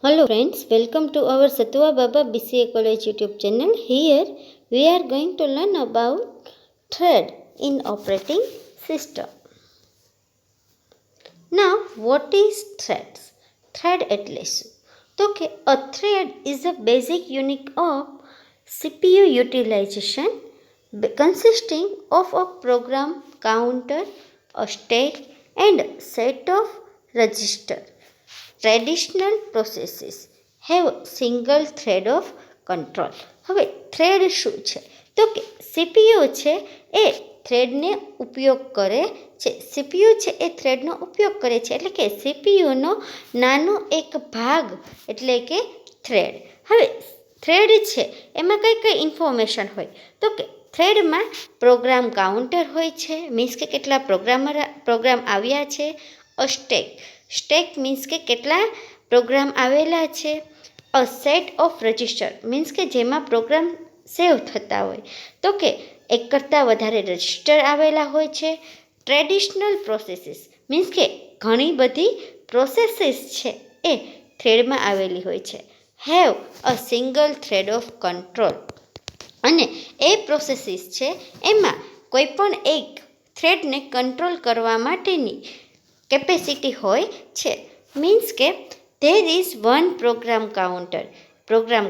Hello friends, welcome to our Satwa Baba BCA College YouTube channel. Here we are going to learn about thread in operating system. Now what is threads? Thread એટલે શું? તો કે a thread is a basic unit of CPU utilization consisting of a program counter, a stack and set of register. Traditional processes have single thread of control. હવે thread શું છે? તો કે CPU છે એ થ્રેડને ઉપયોગ કરે છે. સીપીયુ છે એ થ્રેડનો ઉપયોગ કરે છે, એટલે કે સીપીયુનો નાનો એક ભાગ એટલે કે થ્રેડ. હવે થ્રેડ છે એમાં કઈ કઈ ઇન્ફોર્મેશન હોય? તો કે થ્રેડમાં પ્રોગ્રામ કાઉન્ટર હોય છે, મીન્સ કે કેટલા પ્રોગ્રામ આવ્યા છે. સ્ટેક મીન્સ કે કેટલા પ્રોગ્રામ આવેલા છે. અ સેટ ઓફ રજિસ્ટર મીન્સ કે જેમાં પ્રોગ્રામ સેવ થતા હોય, તો કે એક કરતાં વધારે રજિસ્ટર આવેલા હોય છે. ટ્રેડિશનલ પ્રોસેસીસ મીન્સ કે ઘણી બધી પ્રોસેસીસ છે એ થ્રેડમાં આવેલી હોય છે. Have a single thread of control, અને એ પ્રોસેસીસ છે એમાં કોઈ પણ એક થ્રેડને કંટ્રોલ કરવા માટેની કેપેસિટી હોય છે. મીન્સ કે there is one program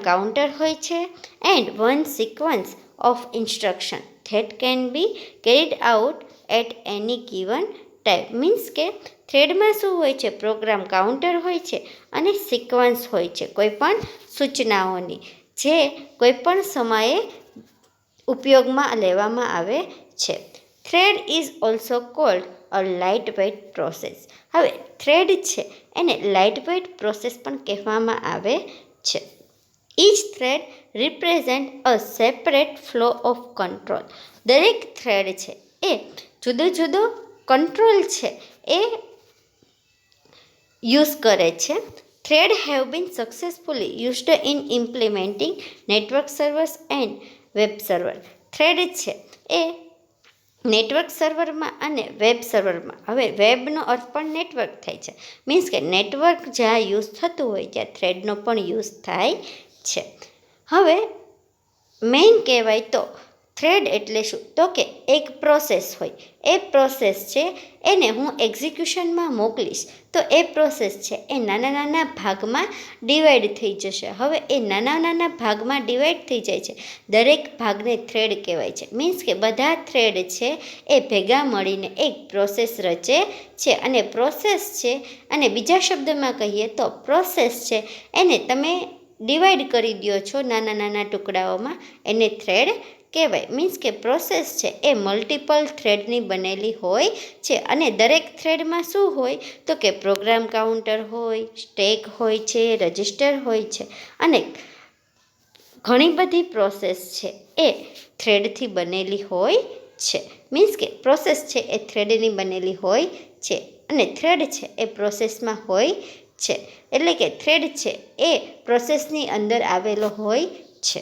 counter હોય છે and one sequence of instruction that can be carried out at any given time. Means કે થ્રેડમાં શું હોય છે? પ્રોગ્રામ કાઉન્ટર હોય છે અને સિક્વન્સ હોય છે કોઈ પણ સૂચનાઓની, જે કોઈ પણ સમયે ઉપયોગમાં લેવામાં આવે છે. Thread is also called a light weight process. હવે થ્રેડ છે એને લાઇટ વેઇટ પ્રોસેસ પણ કહેવામાં આવે છે. Each thread represent a separate flow of control. દરેક થ્રેડ છે એ જુદો જુદો કંટ્રોલ છે એ યુઝ કરે છે. Thread have been successfully used in implementing network servers and web server. Thread છે એ નેટવર્ક સર્વરમાં અને વેબ સર્વરમાં, હવે વેબનો અર્થ પણ નેટવર્ક થાય છે, મીન્સ કે નેટવર્ક જ્યાં યુઝ થતું હોય ત્યાં થ્રેડનો પણ યુઝ થાય છે. હવે મેઇન કહેવાય તો થ્રેડ એટલે શું? તો કે એક પ્રોસેસ હોય, એ પ્રોસેસ છે એને હું એક્ઝિક્યુશનમાં મોકલીશ તો એ પ્રોસેસ છે એ નાના નાના ભાગમાં ડિવાઈડ થઈ જશે. હવે એ નાના ભાગમાં ડિવાઈડ થઈ જાય છે, દરેક ભાગને થ્રેડ કહેવાય છે. મીન્સ કે બધા થ્રેડ છે એ ભેગા મળીને એક પ્રોસેસ રચે છે, અને પ્રોસેસ છે, અને બીજા શબ્દમાં કહીએ તો પ્રોસેસ છે એને તમે ડિવાઈડ કરી દો છો નાના ટુકડાઓમાં, એને થ્રેડ કહેવાય. મીન્સ કે પ્રોસેસ છે એ મલ્ટિપલ થ્રેડની બનેલી હોય છે, અને દરેક થ્રેડમાં શું હોય? તો કે પ્રોગ્રામ કાઉન્ટર હોય, સ્ટેક હોય છે, રજિસ્ટર હોય છે, અને ઘણી બધી પ્રોસેસ છે એ થ્રેડથી બનેલી હોય છે. મીન્સ કે પ્રોસેસ છે એ થ્રેડની બનેલી હોય છે, અને થ્રેડ છે એ પ્રોસેસમાં હોય છે, એટલે કે થ્રેડ છે એ પ્રોસેસની અંદર આવેલો હોય છે.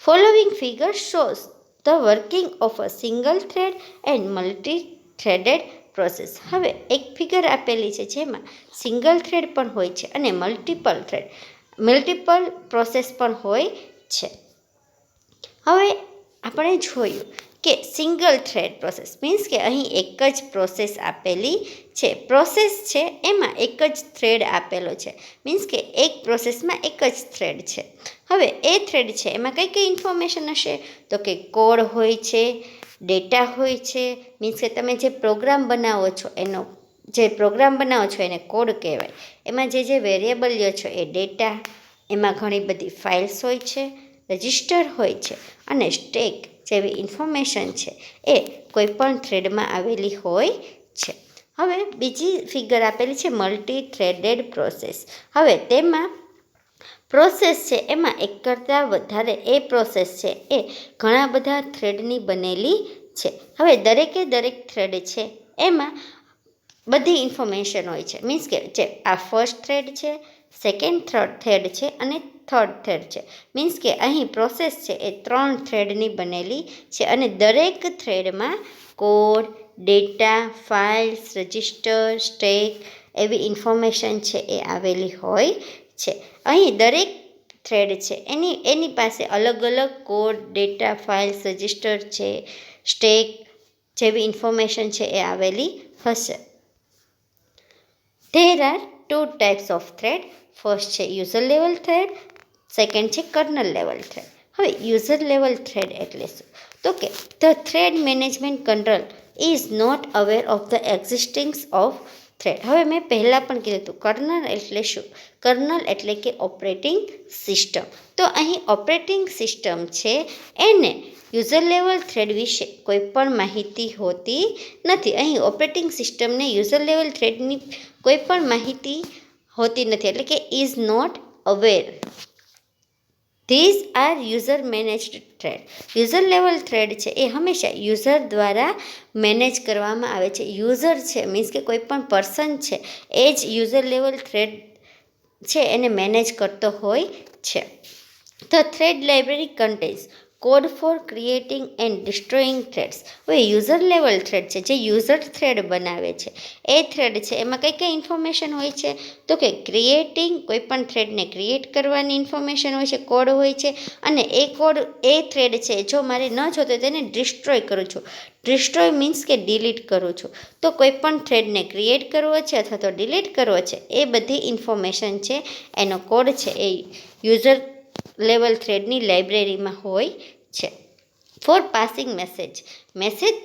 Following figure shows the working of a single thread and multi-threaded process. હવે એક ફિગર આપેલી છે જેમાં સિંગલ થ્રેડ પણ હોય છે અને મલ્ટિપલ પ્રોસેસ પણ હોય છે. હવે આપણે જોયું કે સિંગલ થ્રેડ પ્રોસેસ મીન્સ કે અહીં એક જ પ્રોસેસ આપેલી છે. પ્રોસેસ છે એમાં એક જ થ્રેડ આપેલો છે, મીન્સ કે એક પ્રોસેસમાં એક જ થ્રેડ છે. હવે એ થ્રેડ છે એમાં કઈ કઈ ઇન્ફોર્મેશન હશે? તો કે કોડ હોય છે, ડેટા હોય છે, મીન્સ કે તમે જે પ્રોગ્રામ બનાવો છો એને કોડ કહેવાય. એમાં જે વેરિયેબલ લ્યો છો એ ડેટા, એમાં ઘણી બધી ફાઇલ્સ હોય છે, રજિસ્ટર હોય છે, અને સ્ટેક જેવી ઇન્ફોર્મેશન છે એ કોઈ પણ થ્રેડમાં આવેલી હોય છે. હવે બીજી ફિગર આપેલી છે મલ્ટી-થ્રેડેડ પ્રોસેસ. હવે તેમાં પ્રોસેસ છે એમાં એક કરતાં વધારે એ પ્રોસેસ છે એ ઘણા બધા થ્રેડની બનેલી છે. હવે દરેક થ્રેડ છે એમાં બધી ઇન્ફોર્મેશન હોય છે, મીન્સ કે જે આ ફર્સ્ટ થ્રેડ છે, સેકન્ડ થ્રેડ છે અને થર્ડ થ્રેડ છે. મીન્સ કે અહીં પ્રોસેસ છે એ 3 થ્રેડની બનેલી છે, અને દરેક થ્રેડમાં code, data, files, register, stack એવી ઇન્ફોર્મેશન છે એ આવેલી હોય છે. અહીં દરેક થ્રેડ છે એની પાસે અલગ અલગ કોડ, ડેટા, ફાઇલ્સ, રજિસ્ટર છે, સ્ટેક જેવી ઇન્ફોર્મેશન છે એ આવેલી હશે. There are two types of thread. First છે યુઝર લેવલ થ્રેડ, સેકન્ડ છે કર્નલ લેવલ થ્રેડ. હવે યુઝર લેવલ થ્રેડ એટલે શું? તો કે the thread management control is not aware of the existence of thread. હવે મેં પહેલાં પણ કીધું હતું કર્નલ એટલે શું? કર્નલ એટલે કે ઓપરેટિંગ સિસ્ટમ. તો અહીં ઓપરેટિંગ સિસ્ટમ છે એને યુઝર લેવલ થ્રેડ વિશે કોઈ પણ માહિતી હોતી નથી. અહીં ઓપરેટિંગ સિસ્ટમને યુઝર લેવલ થ્રેડની કોઈ પણ માહિતી હોતી નથી, એટલે કે is not aware. These are user managed thread. User level thread છે એ હંમેશા યુઝર દ્વારા મેનેજ કરવામાં આવે છે. યુઝર છે મીન્સ કે કોઈ પણ પર્સન છે એ જ યુઝર લેવલ થ્રેડ છે એને મેનેજ કરતો હોય છે. The thread library contains code four creating and destroying threads. હવે યુઝર લેવલ થ્રેડ છે જે યુઝર થ્રેડ બનાવે છે એ થ્રેડ છે એમાં કઈ કઈ ઇન્ફોર્મેશન હોય છે? તો કે ક્રિએટિંગ, કોઈ પણ થ્રેડને ક્રિએટ કરવાની ઇન્ફોર્મેશન હોય છે, કોડ હોય છે, અને એ થ્રેડ છે જો મારે ન જોતો તેને ડિસ્ટ્રોય કરું છું. ડિસ્ટ્રોય મીન્સ કે ડિલીટ કરું છું. તો કોઈ પણ થ્રેડને ક્રિએટ કરવો છે અથવા તો ડિલીટ કરવો છે એ બધી ઇન્ફોર્મેશન છે એનો કોડ છે એ યુઝર લેવલ થ્રેડની લાઇબ્રેરીમાં હોય છે. ફોર પાસિંગ મેસેજ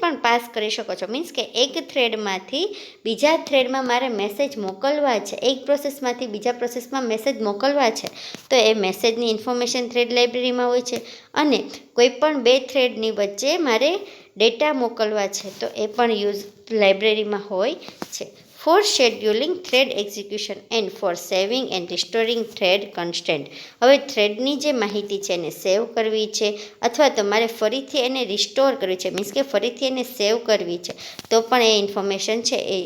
પણ પાસ કરી શકો છો. મીન્સ કે એક થ્રેડમાંથી બીજા થ્રેડમાં મારે મેસેજ મોકલવા છે, એક પ્રોસેસમાંથી બીજા પ્રોસેસમાં મેસેજ મોકલવા છે તો એ મેસેજની ઇન્ફોર્મેશન થ્રેડ લાઇબ્રેરીમાં હોય છે. અને કોઈ પણ બે થ્રેડની વચ્ચે મારે ડેટા મોકલવા છે તો એ પણ લાઇબ્રેરીમાં હોય છે. For scheduling thread execution and for saving and restoring thread constant. હવે થ્રેડની જે માહિતી છે એને સેવ કરવી છે અથવા તો મારે ફરીથી એને રિસ્ટોર કરવી છે, મીન્સ કે ફરીથી એને સેવ કરવી છે તો પણ એ ઇન્ફોર્મેશન છે એ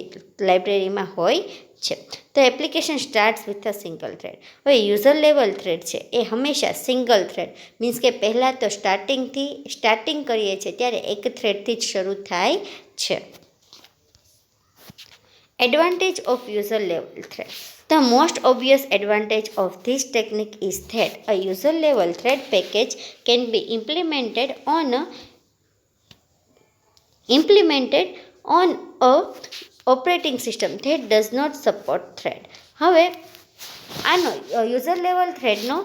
લાઇબ્રેરીમાં હોય છે. તો application starts with a single thread. હવે યુઝર લેવલ થ્રેડ છે એ હંમેશા સિંગલ થ્રેડ મીન્સ કે પહેલાં તો સ્ટાર્ટિંગ કરીએ છીએ ત્યારે એક થ્રેડથી જ શરૂ થાય છે. Advantage of user level thread. The most obvious advantage of this technique is that a user level thread package can be implemented on a operating system that does not support thread. હવે આનો user level થ્રેડનો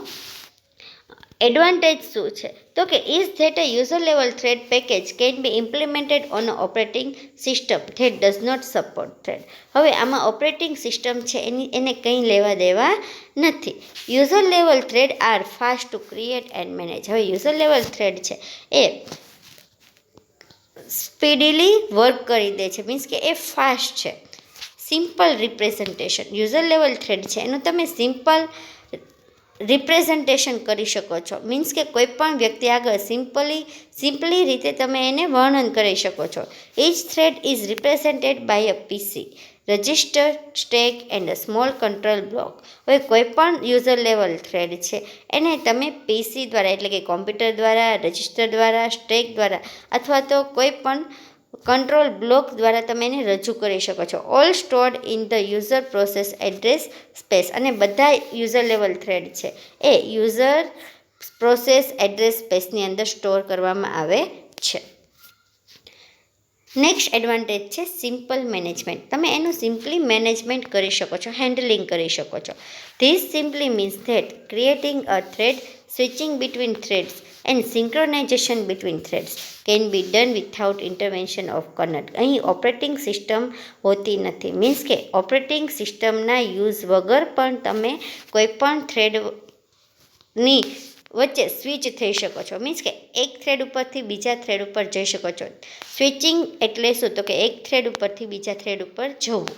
advantage શું છે? તો કે is that a user level thread package can be implemented on a operating system that does not support thread. હવે આમાં operating system છે એને કંઈ લેવા દેવા નથી. User level thread are fast to create and manage. હવે યુઝર લેવલ થ્રેડ છે એ સ્પીડીલી વર્ક કરી દે છે, મીન્સ કે એ ફાસ્ટ છે. Simple representation. User level thread છે એનું તમે સિમ્પલ રિપ્રેઝન્ટેશન કરી શકો છો, મીન્સ કે કોઈ પણ વ્યક્તિ આગળ સિમ્પલી રીતે તમે એને વર્ણન કરી શકો છો. Each thread is represented by a PC, register, stack and a small control block. હવે કોઈ પણ યુઝર લેવલ થ્રેડ છે એને તમે પીસી દ્વારા એટલે કે કોમ્પ્યુટર દ્વારા, રજિસ્ટર દ્વારા, સ્ટેક દ્વારા અથવા તો કોઈ પણ કંટ્રોલ બ્લોક દ્વારા તમે એને રજૂ કરી શકો છો. All stored in the user process address space. અને બધા યુઝર લેવલ થ્રેડ છે એ યુઝર પ્રોસેસ એડ્રેસ સ્પેસની અંદર સ્ટોર કરવામાં આવે છે. નેક્સ્ટ એડવાન્ટેજ છે સિમ્પલ મેનેજમેન્ટ. તમે એનું સિમ્પલી મેનેજમેન્ટ કરી શકો છો, હેન્ડલિંગ કરી શકો છો. This simply means that creating a thread, switching between threads and synchronization between threads can be done without intervention of kernel. અહીં ઓપરેટિંગ સિસ્ટમ હોતી નથી, મીન્સ કે ઓપરેટિંગ સિસ્ટમના યુઝ વગર પણ તમે કોઈ પણ થ્રેડની વચ્ચે સ્વિચ થઈ શકો છો, મીન્સ કે એક થ્રેડ ઉપરથી બીજા થ્રેડ ઉપર જઈ શકો છો. સ્વિચિંગ એટલે શું? તો કે એક થ્રેડ ઉપરથી બીજા થ્રેડ ઉપર જવું.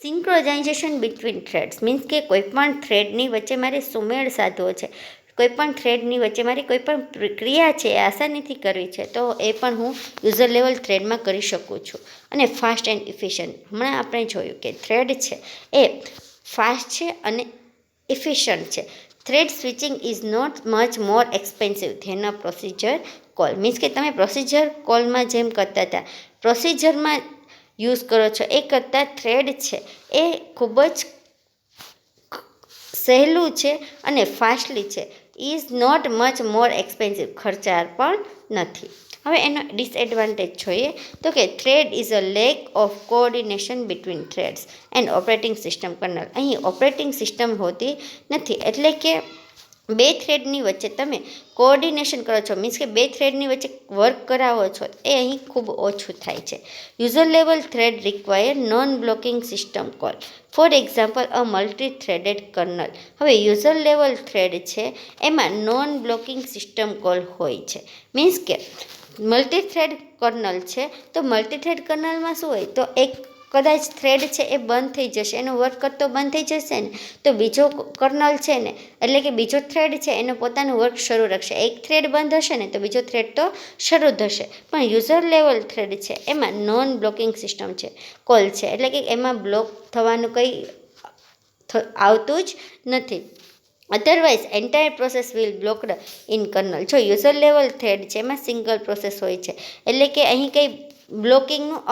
સિંક્રોનાઇઝેશન બિટવીન થ્રેડ્સ મીન્સ કે કોઈ પણ થ્રેડની વચ્ચે મારે સુમેળ સાધવો છે, કોઈ પણ થ્રેડની વચ્ચે મારી કોઈ પણ પ્રક્રિયા છે એ આસાનીથી કરવી છે તો એ પણ હું યુઝર લેવલ થ્રેડમાં કરી શકું છું. અને ફાસ્ટ એન્ડ ઇફિશિયન્ટ. હમણાં આપણે જોયું કે થ્રેડ છે એ ફાસ્ટ છે અને ઇફિશિયન્ટ છે. Thread switching is not much more expensive than a procedure call. Means કે તમે પ્રોસિજર કોલમાં જેમ કરતા હતા પ્રોસિજરમાં યુઝ કરો છો એ કરતાં થ્રેડ છે એ ખૂબ જ સહેલું છે અને ફાસ્ટલી છે. Is not much more expensive, ખર્ચાળ પણ નથી. હવે એનો ડિસએડવાન્ટેજ જોઈએ તો કે thread is a lack of coordination between threads and operating system kernel. અહીં ઓપરેટિંગ સિસ્ટમ હોતી નથી, એટલે કે બે થ્રેડની વચ્ચે તમે કોઓર્ડિનેશન કરો છો, મીન્સ કે બે થ્રેડની વચ્ચે વર્ક કરાવો છો, એ અહીં ખૂબ ઓછું થાય છે. User level thread require non blocking system call. For example a multi threaded kernel. હવે યુઝર લેવલ થ્રેડ છે એમાં નોન બ્લોકિંગ સિસ્ટમ કોલ હોય છે. મીન્સ કે મલ્ટી થ્રેડ કર્નલ છે તો મલ્ટી થ્રેડ કર્નલમાં શું હોય તો એક કદાચ થ્રેડ છે એ બંધ થઈ જશે, એનો વર્ક કરતો બંધ થઈ જશે ને, તો બીજો કર્નલ છે ને એટલે કે બીજો થ્રેડ છે એનો પોતાનું વર્ક શરૂ રાખશે. એક થ્રેડ બંધ હશે ને તો બીજો થ્રેડ તો શરૂ થશે. પણ યુઝર લેવલ થ્રેડ છે એમાં નોન બ્લોકિંગ સિસ્ટમ છે કોલ છે, એટલે કે એમાં બ્લોક થવાનું કંઈ આવતું જ નથી. Otherwise entire process will blocked in kernel. જો યુઝર લેવલ થ્રેડ છે એમાં સિંગલ પ્રોસેસ હોય છે, એટલે કે અહીં કંઈ બ્લોકિંગનું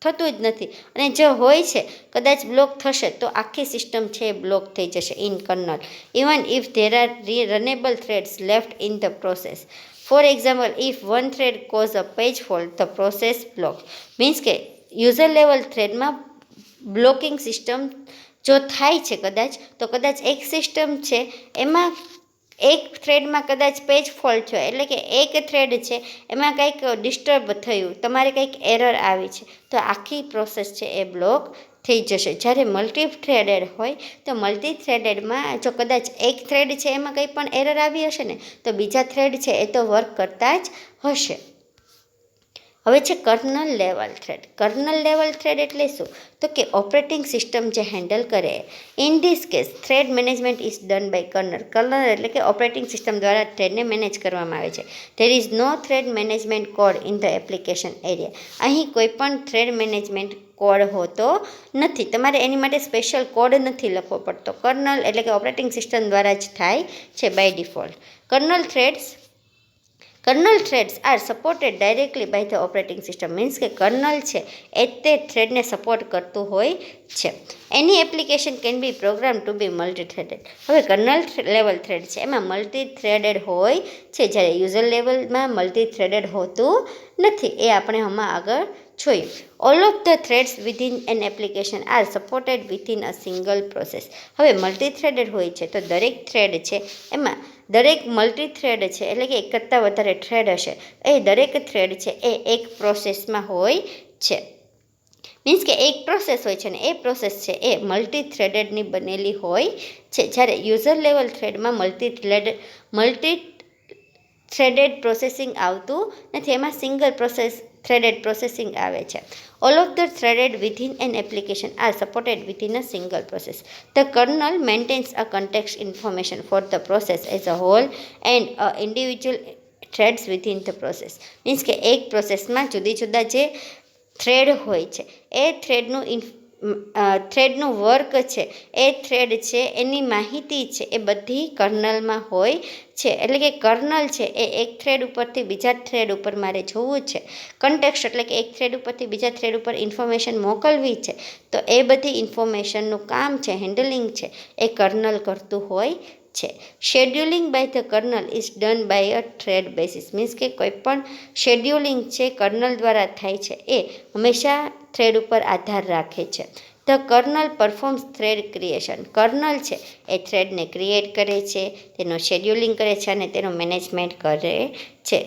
થતું જ નથી, અને જો હોય છે કદાચ બ્લોક થશે તો આખી સિસ્ટમ છે એ બ્લોક થઈ જશે in kernel, even if there are runnable threads left in the process. For example if one thread cause a page fault the process block. Means કે યુઝર લેવલ થ્રેડમાં બ્લોકિંગ સિસ્ટમ જો થાય છે કદાચ, તો કદાચ એક સિસ્ટમ છે એમાં એક થ્રેડમાં કદાચ પેજ ફોલ્ટ થયો, એટલે કે એક થ્રેડ છે એમાં કંઈક ડિસ્ટર્બ થયું, તમારે કંઈક એરર આવી છે, તો આખી પ્રોસેસ છે એ બ્લોક થઈ જશે. જ્યારે મલ્ટી થ્રેડેડ હોય તો મલ્ટી થ્રેડેડમાં જો કદાચ એક થ્રેડ છે એમાં કંઈ પણ એરર આવી હશે ને તો બીજા થ્રેડ છે એ તો વર્ક કરતા જ હશે. હવે છે kernel level thread. Kernel level thread એટલે શું તો કે ઓપરેટિંગ સિસ્ટમ જે હેન્ડલ કરે. In this case thread management is done by kernel. Kernel એટલે કે ઓપરેટિંગ સિસ્ટમ દ્વારા થ્રેડને મેનેજ કરવામાં આવે છે. There is no thread management code in the application area. અહીં કોઈ પણ થ્રેડ મેનેજમેન્ટ કોડ હોતો નથી, તમારે એની માટે સ્પેશિયલ કોડ નથી લખવો પડતો. કર્નલ એટલે કે ઓપરેટિંગ સિસ્ટમ દ્વારા જ થાય છે by default. Kernel threads are supported directly by the operating system. Means કે કર્નલ છે એ તે થ્રેડને સપોર્ટ કરતું હોય છે. Any application can be program to be multi threaded. હવે કર્નલ લેવલ થ્રેડ છે એમાં મલ્ટી થ્રેડેડ હોય છે, જ્યારે યુઝર લેવલમાં મલ્ટી થ્રેડેડ હોતું નથી. એ આપણે હમણાં આગળ જોયું. All of the threads within an application are supported within a single process. હવે મલ્ટી થ્રેડેડ હોય છે તો દરેક થ્રેડ છે એમાં દરેક મલ્ટી થ્રેડ છે એટલે કે એક કરતાં વધારે થ્રેડ હશે, એ દરેક થ્રેડ છે એ એક પ્રોસેસમાં હોય છે. મીન્સ કે એક પ્રોસેસ હોય છે ને એ પ્રોસેસ છે એ મલ્ટી થ્રેડેડની બનેલી હોય છે. જ્યારે યુઝર લેવલ થ્રેડમાં મલ્ટી થ્રેડેડ પ્રોસેસિંગ આવતું નથી, એમાં સિંગલ થ્રેડેડ પ્રોસેસિંગ આવે છે. All of the threaded within an application are supported within a single process. The kernel maintains a context information for the process as a whole and individual threads within the process. Means કે એક પ્રોસેસમાં જુદી જુદા જે thread હોય છે એ થ્રેડનું work છે એ thread છે એની માહિતી છે એ બધી કર્નલમાં હોય છે. એટલે કે કર્નલ છે એ એક થ્રેડ ઉપરથી બીજા થ્રેડ ઉપર મારે જોવું છે, કન્ટેક્સ્ટ એટલે કે એક થ્રેડ ઉપરથી બીજા થ્રેડ ઉપર ઇન્ફોર્મેશન મોકલવી છે, તો એ બધી ઇન્ફોર્મેશનનું કામ છે, હેન્ડલિંગ છે એ કર્નલ કરતું હોય છે. Scheduling by the kernel is done by a thread basis. Means કે કોઈ પણ શેડ્યુલિંગ છે કર્નલ દ્વારા થાય છે એ હંમેશા થ્રેડ ઉપર આધાર રાખે છે. The kernel performs thread creation. Kernel છે એ થ્રેડને ક્રિએટ કરે છે, તેનો શેડ્યુલિંગ કરે છે અને તેનું મેનેજમેન્ટ કરે છે.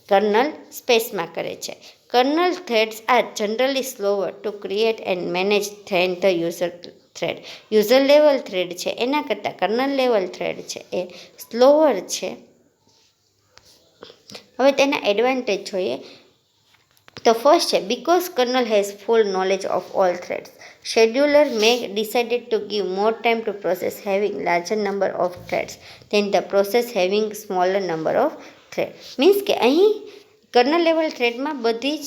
કર્નલ સ્પેસમાં કરે છે. Kernel threads are generally slower to create and manage than the user thread. User level thread છે એના કરતાં કર્નલ લેવલ થ્રેડ છે એ સ્લોવર છે. હવે તેના એડવાન્ટેજ જોઈએ તો ફર્સ્ટ છે because kernel has full knowledge of all threads. Scheduler may decided to give more time to process having larger number of threads than the process having smaller number of threads. Means કે અહીં kernel level થ્રેડમાં બધી જ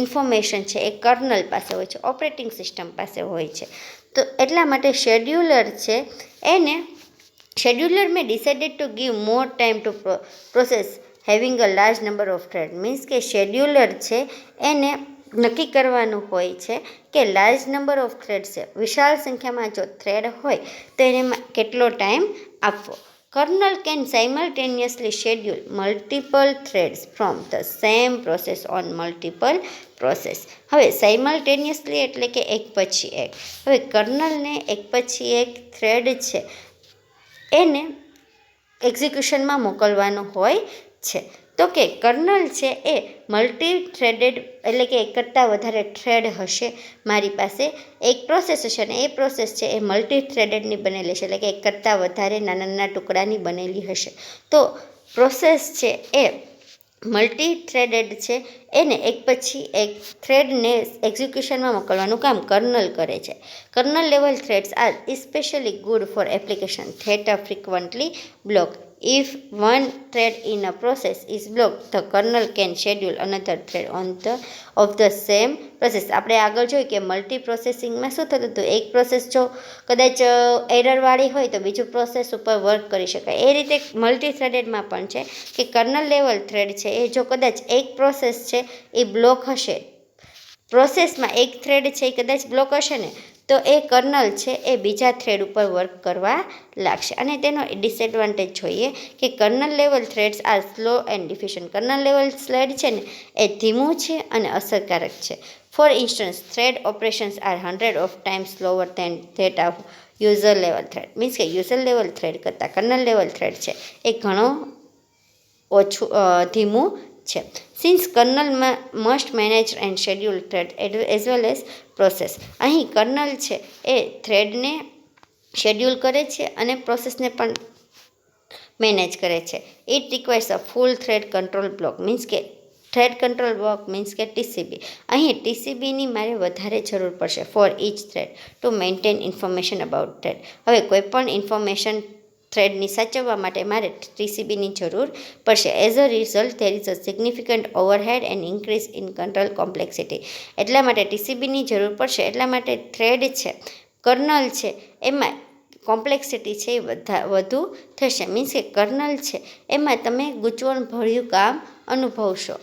information છે એ kernel પાસે હોય છે, operating system પાસે હોય છે. તો એટલા માટે શેડ્યુલર મેં decided to give more time to process having a large number of thread. Means કે શેડ્યુલર છે એને નક્કી કરવાનું હોય છે કે લાર્જ નંબર ઓફ થ્રેડ છે, વિશાળ સંખ્યામાં જો થ્રેડ હોય તો એને કેટલો ટાઈમ આપવો. Kernel can simultaneously schedule multiple threads from the same process on multiple process. હવે સાયમલ્ટેનિયસલી એટલે કે એક પછી એક. હવે કર્નલને એક પછી એક થ્રેડ છે એને એક્ઝિક્યુશનમાં મોકલવાનું હોય છે. તો કે કર્નલ છે એ મલ્ટી થ્રેડેડ એટલે કે એક કરતાં વધારે થ્રેડ હશે. મારી પાસે એક પ્રોસેસ હશે અને એ પ્રોસેસ છે એ મલ્ટી થ્રેડેડની બનેલી છે, એટલે કે એક કરતાં વધારે નાના નાના ટુકડાની બનેલી હશે. તો પ્રોસેસ છે એ મલ્ટી થ્રેડેડ છે, એને એક પછી એક થ્રેડને એક્ઝિક્યુશનમાં મોકલવાનું કામ કર્નલ કરે છે. Kernel level threads are especially good for application that are frequently blocked. If one thread in a process is blocked, the kernel can schedule another thread of the same process. આપણે આગળ જોયું કે multi પ્રોસેસિંગમાં શું થતું હતું, એક process જો કદાચ એરરવાળી હોય તો બીજું પ્રોસેસ ઉપર વર્ક કરી શકાય. એ રીતે મલ્ટી થ્રેડેડમાં પણ છે કે કર્નલ લેવલ થ્રેડ છે એ જો કદાચ એક પ્રોસેસ છે એ બ્લોક હશે, પ્રોસેસમાં એક થ્રેડ છે એ કદાચ બ્લોક હશે ને તો એ કર્નલ છે એ બીજા થ્રેડ ઉપર વર્ક કરવા લાગશે. અને તેનો ડિસએડવાન્ટેજ જોઈએ કે kernel level threads are slow and deficient. Kernel level thread છે ને એ ધીમું છે અને અસરકારક છે. For instance thread operations are 100 of times slower than that of user level thread. Means કે યુઝર લેવલ થ્રેડ કરતાં કર્નલ લેવલ થ્રેડ છે એ ઘણો ધીમું છે. Since kernel must manage and schedule thread as well as process. અહીં kernel છે એ થ્રેડને શેડ્યુલ કરે છે અને પ્રોસેસને પણ મેનેજ કરે છે. It requires a full thread control block. Means કે થ્રેડ કંટ્રોલ બ્લોક મીન્સ કે ટીસીબી. અહીં ટીસીબીની મારે વધારે જરૂર પડશે for each thread to maintain information about thread. હવે કોઈ પણ ઇન્ફોર્મેશન થ્રેડની સાચવવા માટે મારે ટીસીબીની જરૂર પડશે. As a result there is a significant overhead and increase in control complexity. એટલા માટે ટીસીબીની જરૂર પડશે. એટલા માટે થ્રેડ છે કર્નલ છે એમાં કોમ્પ્લેક્સિટી છે એ વધુ થશે. મીન્સ કે કર્નલ છે એમાં તમે ગૂંચવણભર્યું કામ અનુભવશો.